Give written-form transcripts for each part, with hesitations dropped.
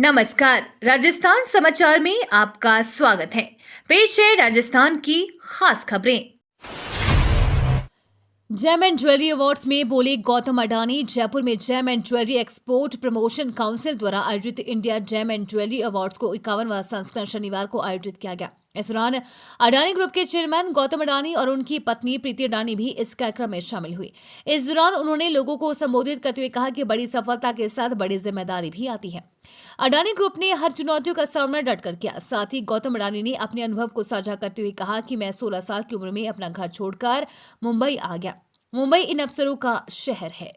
नमस्कार, राजस्थान समाचार में आपका स्वागत है। पेश है राजस्थान की खास खबरें। जेम एंड ज्वेलरी अवार्ड्स में बोले गौतम अडानी। जयपुर में gem and jewellery export promotion council द्वारा आयोजित India gem and jewellery awards को 51वां संस्करण शनिवार को आयोजित किया गया। इस दौरान अडानी ग्रुप के चेयरमैन गौतम अडानी और उनकी पत्नी प्रीति अडानी भी इस कार्यक्रम में शामिल हुई। इस दौरान उन्होंने लोगों को संबोधित करते हुए कहा कि बड़ी सफलता के साथ बड़ी जिम्मेदारी भी आती है। अडानी ग्रुप ने हर चुनौतियों का सामना डटकर किया। साथ ही गौतम अडानी ने अपने अनुभव को साझा करते हुए कहा कि मैं 16 साल की उम्र में अपना घर छोड़कर मुंबई आ गया। मुंबई इन अफसरों का शहर है।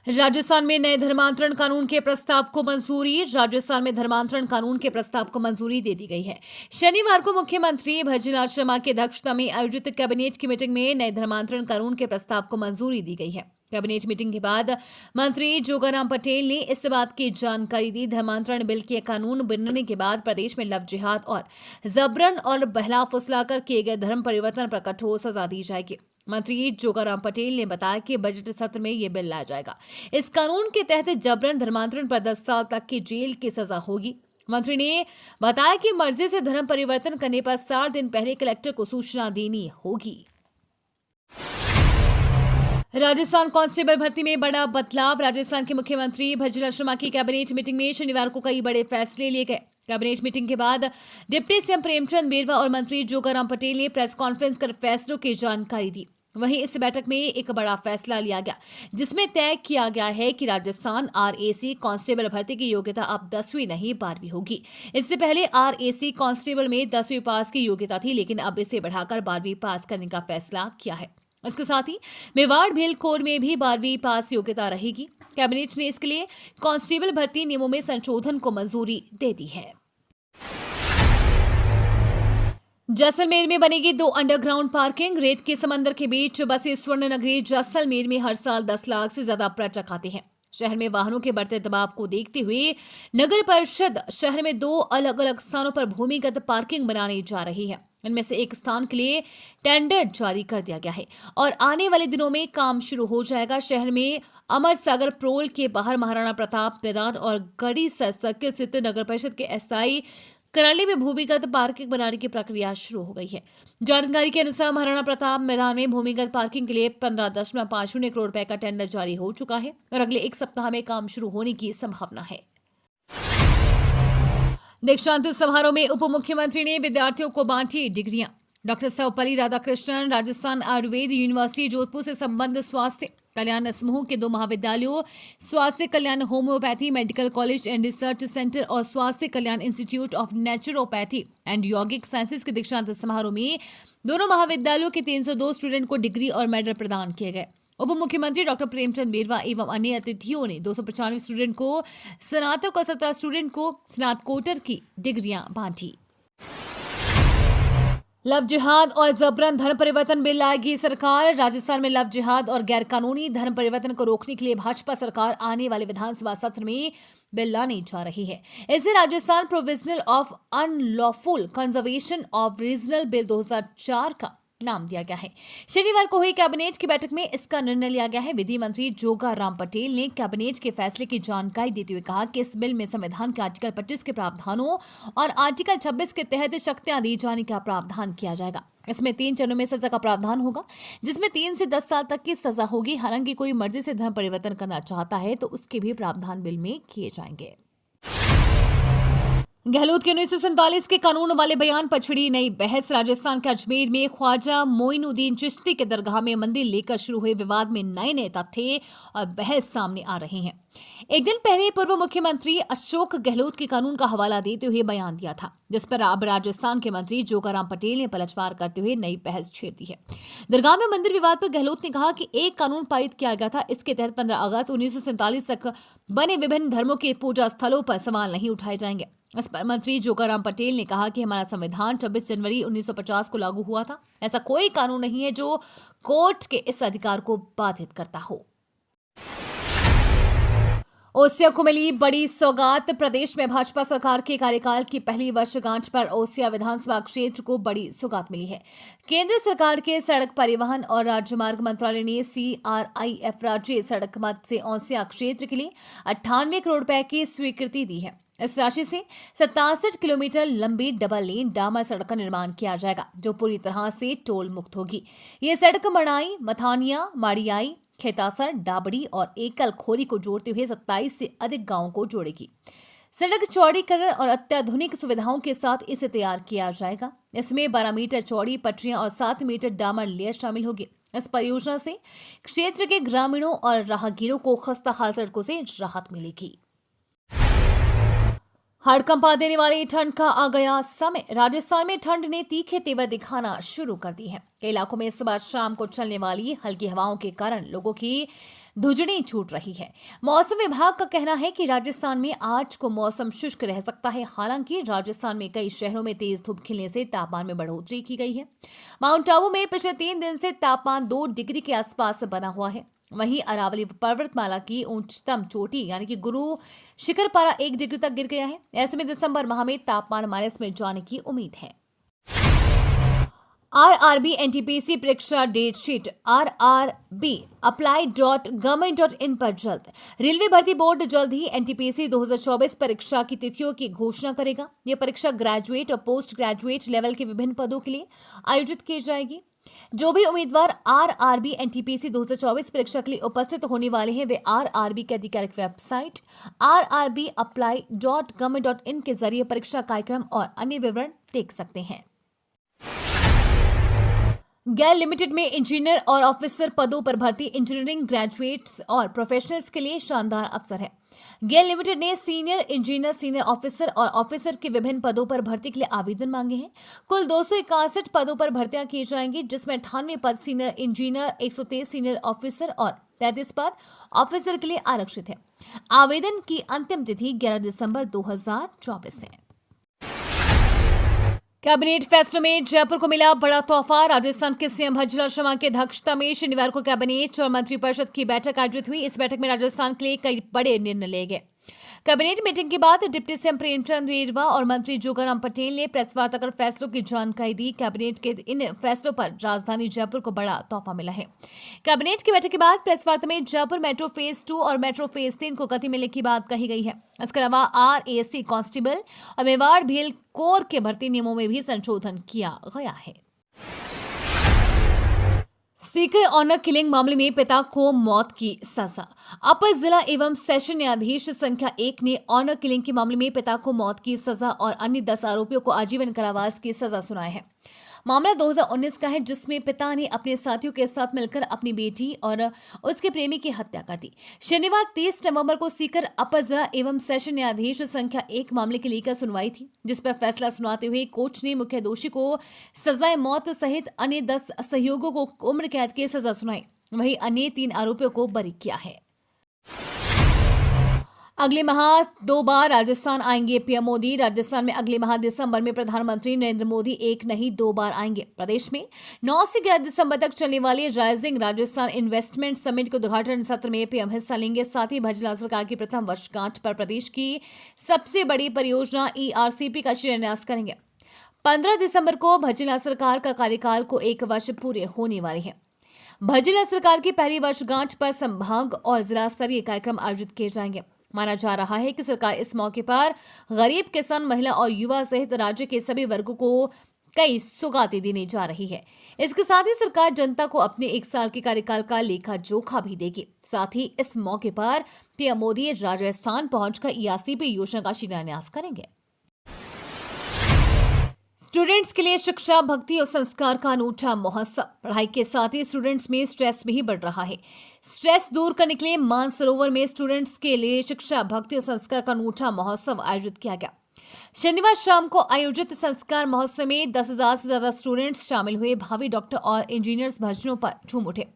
राजस्थान में नए धर्मांतरण कानून के प्रस्ताव को मंजूरी। राजस्थान में धर्मांतरण कानून के प्रस्ताव को मंजूरी दे दी गई है। शनिवार को मुख्यमंत्री भजनलाल शर्मा की अध्यक्षता में आयोजित कैबिनेट की मीटिंग में नए धर्मांतरण कानून के प्रस्ताव को मंजूरी दी गई है। कैबिनेट मीटिंग के बाद मंत्री जोगाराम पटेल ने इस बात की जानकारी दी। धर्मांतरण बिल के कानून बनने के बाद प्रदेश में लव जिहाद और जबरन और बहला फुसलाकर किए गए धर्म परिवर्तन पर कठोर सजा दी जाएगी। मंत्री जोगाराम पटेल ने बताया कि बजट सत्र में यह बिल लाया जाएगा। इस कानून के तहत जबरन धर्मांतरण पर 10 साल तक की जेल की सजा होगी। मंत्री ने बताया कि मर्जी से धर्म परिवर्तन करने पर 60 दिन पहले कलेक्टर को सूचना देनी होगी। राजस्थान कांस्टेबल भर्ती में बड़ा बदलाव। राजस्थान के मुख्यमंत्री भजनलाल शर्मा की कैबिनेट मीटिंग में शनिवार को कई बड़े फैसले लिए गए। कैबिनेट मीटिंग के बाद डिप्टी सीएम प्रेमचंद बेरवा और मंत्री जोगाराम पटेल ने प्रेस कॉन्फ्रेंस कर फैसलों की जानकारी दी। वहीं इस बैठक में एक बड़ा फैसला लिया गया, जिसमें तय किया गया है कि राजस्थान आरएसी कांस्टेबल भर्ती की योग्यता अब 10वीं नहीं 12वीं होगी। इससे पहले आरएसी कांस्टेबल में 10वीं पास की योग्यता थी, लेकिन अब इसे बढ़ाकर 12वीं पास करने का फैसला किया है। इसके साथ ही मेवाड़ भेल कोर में भी 12वीं पास योग्यता रहेगी। कैबिनेट ने इसके लिए कांस्टेबल भर्ती नियमों में संशोधन को मंजूरी दे दी है। जैसलमेर में बनेगी 2 अंडरग्राउंड पार्किंग। रेत के समंदर के बीच बसे स्वर्ण नगरी जैसलमेर में हर साल 10 लाख से ज्यादा पर्यटक आते हैं। शहर में वाहनों के बढ़ते दबाव को देखते हुए नगर परिषद शहर में 2 अलग अलग स्थानों पर भूमिगत पार्किंग बनाने जा रही है। इनमें से एक स्थान के लिए टेंडर जारी कर दिया गया है और आने वाले दिनों में काम शुरू हो जाएगा। शहर में अमर सागर प्रोल के बाहर महाराणा प्रताप मैदान और गढ़ी सर्किल स्थित नगर परिषद के एसआई कराली में भूमिगत पार्किंग बनाने की प्रक्रिया शुरू हो गई है। जानकारी के अनुसार महाराणा प्रताप मैदान में भूमिगत पार्किंग के लिए 15.50 करोड़ रुपए का टेंडर जारी हो चुका है और अगले 1 सप्ताह में काम शुरू होने की संभावना है। दीक्षांत समारोह में उप मुख्यमंत्री ने विद्यार्थियों को बांटी डिग्रियां। डॉक्टर सर्वपल्ली राधाकृष्णन राजस्थान आयुर्वेद यूनिवर्सिटी जोधपुर से संबद्ध स्वास्थ्य कल्याण समूह के 2 महाविद्यालयों स्वास्थ्य कल्याण homeopathy medical college and research centre और स्वास्थ्य कल्याण इंस्टीट्यूट ऑफ नेचुरोपैथी एंड यौगिक साइंसेज के दीक्षांत समारोह में दोनों महाविद्यालयों के 302 स्टूडेंट को डिग्री और मेडल प्रदान किए गए। उप मुख्यमंत्री डॉक्टर प्रेमचंद बेरवा एवं अन्य अतिथियों ने 295 स्टूडेंट को स्नातक और 17 स्टूडेंट को स्नातकोत्तर की डिग्रियां बांटी। लव जिहाद और जबरन धर्म परिवर्तन बिल लाएगी सरकार। राजस्थान में लव जिहाद और गैरकानूनी धर्म परिवर्तन को रोकने के लिए भाजपा सरकार आने वाले विधानसभा सत्र में बिल लाने जा रही है। इसे Rajasthan provisional of unlawful conservation of regional bill 2004 का नाम दिया गया है। शनिवार को हुई कैबिनेट की बैठक में इसका निर्णय लिया गया है। विधि मंत्री जोगाराम पटेल ने कैबिनेट के फैसले की जानकारी देते हुए कहा कि इस बिल में संविधान के आर्टिकल 25 के प्रावधानों और आर्टिकल 26 के तहत शक्तियां दी जाने का प्रावधान किया जाएगा। इसमें 3 चरणों में सजा का प्रावधान होगा, जिसमें 3 से 10 साल तक की सजा होगी। हालांकि कोई मर्जी से धर्म परिवर्तन करना चाहता है तो उसके भी प्रावधान बिल में किए जाएंगे। गहलोत के 1947 के कानून वाले बयान पर छिड़ी नई बहस। राजस्थान के अजमेर में ख्वाजा मोइनुद्दीन चिश्ती के दरगाह में मंदिर लेकर शुरू हुए विवाद में नए तथ्य और बहस सामने आ रहे हैं। एक दिन पहले पूर्व मुख्यमंत्री अशोक गहलोत के कानून का हवाला देते हुए बयान दिया था, जिस पर अब राजस्थान के मंत्री जोगाराम पटेल ने पलटवार करते हुए नई बहस छेड़ दी है। दरगाह में मंदिर विवाद पर गहलोत ने कहा कि एक कानून पारित किया गया था। इसके तहत 15 अगस्त 1947 तक बने विभिन्न धर्मों के पूजा स्थलों पर सवाल नहीं उठाए जाएंगे। इस पर मंत्री जोगाराम पटेल ने कहा कि हमारा संविधान 26 जनवरी 1950 को लागू हुआ था। ऐसा कोई कानून नहीं है जो कोर्ट के इस अधिकार को बाधित करता हो। ओसिया को मिली बड़ी सौगात। प्रदेश में भाजपा सरकार के कार्यकाल की पहली वर्षगांठ पर ओसिया विधानसभा क्षेत्र को बड़ी सौगात मिली है। केंद्र सरकार के सड़क परिवहन और राजमार्ग मंत्रालय ने CRIF राज्य सड़क मद से ओसिया क्षेत्र के लिए 98 करोड़ रुपए की स्वीकृति दी है। इस राशि से 67 किलोमीटर लंबी डबल लेन डामर सड़क का निर्माण किया जाएगा, जो पूरी तरह से टोल मुक्त होगी। ये सड़क मड़ाई, मथानिया, माड़ियाई, खेतासर, डाबड़ी और एकल खोरी को जोड़ते हुए 27 से अधिक गांवों को जोड़ेगी। सड़क चौड़ीकरण और अत्याधुनिक सुविधाओं के साथ इसे तैयार किया जाएगा। इसमें 12 मीटर चौड़ी पटरियां और 7 मीटर डामर लेयर शामिल होगी। इस परियोजना से क्षेत्र के ग्रामीणों और राहगीरों को खस्ता हाल सड़कों से राहत मिलेगी। हड़कंपा देने वाली ठंड का आ गया समय। राजस्थान में ठंड ने तीखे तेवर दिखाना शुरू कर दी है। कई इलाकों में सुबह शाम को चलने वाली हल्की हवाओं के कारण लोगों की धुजड़ी छूट रही है। मौसम विभाग का कहना है कि राजस्थान में आज को मौसम शुष्क रह सकता है। हालांकि राजस्थान में कई शहरों में तेज धूप खिलने से तापमान में बढ़ोतरी की गई है। माउंट आबू में पिछले 3 दिन से तापमान 2 डिग्री के आसपास बना हुआ है। वहीं अरावली पर्वतमाला की उच्चतम चोटी यानी कि गुरु शिखर पारा 1 डिग्री तक गिर गया है। ऐसे में दिसंबर माह में तापमान माइनस में जाने की उम्मीद है। RRB NTPC परीक्षा डेट शीट rrbapply.government.in पर जल्द। रेलवे भर्ती बोर्ड जल्द ही NTPC 2024 परीक्षा की तिथियों की घोषणा करेगा। यह परीक्षा ग्रेजुएट और पोस्ट ग्रेजुएट लेवल के विभिन्न पदों के लिए आयोजित की जाएगी। जो भी उम्मीदवार RRB NTPC 2024 परीक्षा के लिए उपस्थित होने वाले हैं, वे RRB की आधिकारिक वेबसाइट rrbapply.government.in के जरिए परीक्षा कार्यक्रम और अन्य विवरण देख सकते हैं। गेल लिमिटेड में इंजीनियर और ऑफिसर पदों पर भर्ती। इंजीनियरिंग ग्रेजुएट्स और प्रोफेशनल्स के लिए शानदार अवसर है। गेल लिमिटेड ने सीनियर इंजीनियर, सीनियर ऑफिसर और ऑफिसर के विभिन्न पदों पर भर्ती के लिए आवेदन मांगे हैं। कुल 261 पदों पर भर्तियां की जाएंगी, जिसमें 98 पद सीनियर इंजीनियर, 123 सीनियर ऑफिसर और 33 पद ऑफिसर के लिए आरक्षित है। आवेदन की अंतिम तिथि 11 दिसंबर 2024 है। कैबिनेट फैसलों में जयपुर को मिला बड़ा तोहफा। राजस्थान के सीएम भज्जल शर्मा की अध्यक्षता में शनिवार को कैबिनेट और मंत्रिपरिषद की बैठक आयोजित हुई। इस बैठक में राजस्थान के लिए कई बड़े निर्णय लिए गए। कैबिनेट मीटिंग के बाद डिप्टी सीएम प्रेमचंद बेरवा और मंत्री जोगाराम पटेल ने प्रेस वार्ता कर फैसलों की जानकारी दी। कैबिनेट के इन फैसलों पर राजधानी जयपुर को बड़ा तोहफा मिला है। कैबिनेट की बैठक के बाद प्रेस वार्ता में जयपुर मेट्रो फेज 2 और मेट्रो फेज 3 को गति मिलने की बात कही गई है। इसके अलावा RAC कांस्टेबल और मेवाड़ भील कोर के भर्ती नियमों में भी संशोधन किया गया है। सीकर ऑनर किलिंग मामले में पिता को मौत की सजा। अपर जिला एवं सेशन न्यायाधीश संख्या 1 ने ऑनर किलिंग के मामले में पिता को मौत की सजा और अन्य 10 आरोपियों को आजीवन कारावास की सजा सुनाई है। मामला 2019 का है, जिसमें पिता ने अपने साथियों के साथ मिलकर अपनी बेटी और उसके प्रेमी की हत्या कर दी। शनिवार 30 नवंबर को सीकर अपर जिला एवं सेशन न्यायाधीश संख्या 1 मामले की लेकर सुनवाई थी, जिस पर फैसला सुनाते हुए कोर्ट ने मुख्य दोषी को सजाए मौत सहित अन्य 10 सहयोगों को उम्र कैद की सजा सुनाई। वहीं अन्य 3 आरोपियों को बरी किया है। अगले माह 2 बार राजस्थान आएंगे पीएम मोदी। राजस्थान में अगले माह दिसंबर में प्रधानमंत्री नरेंद्र मोदी 1 नहीं 2 बार आएंगे। प्रदेश में 9 से 11 दिसंबर तक चलने वाली राइजिंग राजस्थान इन्वेस्टमेंट समिट के उद्घाटन सत्र में पीएम हिस्सा लेंगे। साथ ही भज्जल सरकार की प्रथम वर्षगांठ पर प्रदेश की सबसे बड़ी परियोजना ERCP का शिलान्यास करेंगे। 15 दिसंबर को भज्जल सरकार का कार्यकाल को 1 वर्ष पूरे होने वाले हैं। भज्जल सरकार की पहली वर्षगांठ पर संभाग और जिला स्तरीय कार्यक्रम आयोजित किए जाएंगे। माना जा रहा है कि सरकार इस मौके पर गरीब, किसान, महिला और युवा सहित राज्य के सभी वर्गों को कई सौगातें देने जा रही है। इसके साथ ही सरकार जनता को अपने 1 साल के कार्यकाल का लेखा जोखा भी देगी। साथ ही इस मौके पर पीएम मोदी राजस्थान पहुंचकर ERCP योजना का शिलान्यास करेंगे। स्टूडेंट्स के लिए शिक्षा, भक्ति और संस्कार का अनूठा महोत्सव। पढ़ाई के साथ ही स्टूडेंट्स में स्ट्रेस भी बढ़ रहा है। स्ट्रेस दूर करने के लिए मानसरोवर में स्टूडेंट्स के लिए शिक्षा, भक्ति और संस्कार का अनूठा महोत्सव आयोजित किया गया। शनिवार शाम को आयोजित संस्कार महोत्सव में 10,000 से ज्यादा स्टूडेंट्स शामिल हुए। भावी डॉक्टर और इंजीनियर्स भजनों पर झूम उठे।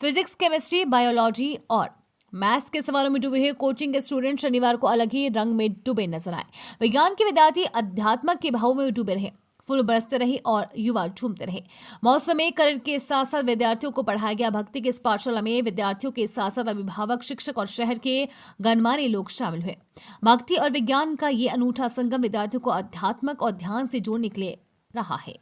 फिजिक्स, केमिस्ट्री, बायोलॉजी और मैथ्स के सवालों में डूबे हुए कोचिंग के स्टूडेंट शनिवार को अलग ही रंग में डूबे नजर आए। विज्ञान के विद्यार्थी अध्यात्म के भाव में डूबे रहे। फूल बरसते रहे और युवा झूमते रहे। मौसम में करण के साथ साथ विद्यार्थियों को पढ़ाया गया। भक्ति के इस पाठशाला में विद्यार्थियों के साथ साथ अभिभावक, शिक्षक और शहर के गणमान्य लोग शामिल हुए। भक्ति और विज्ञान का ये अनूठा संगम विद्यार्थियों को अध्यात्मक और ध्यान से जोड़ने के लिए रहा है।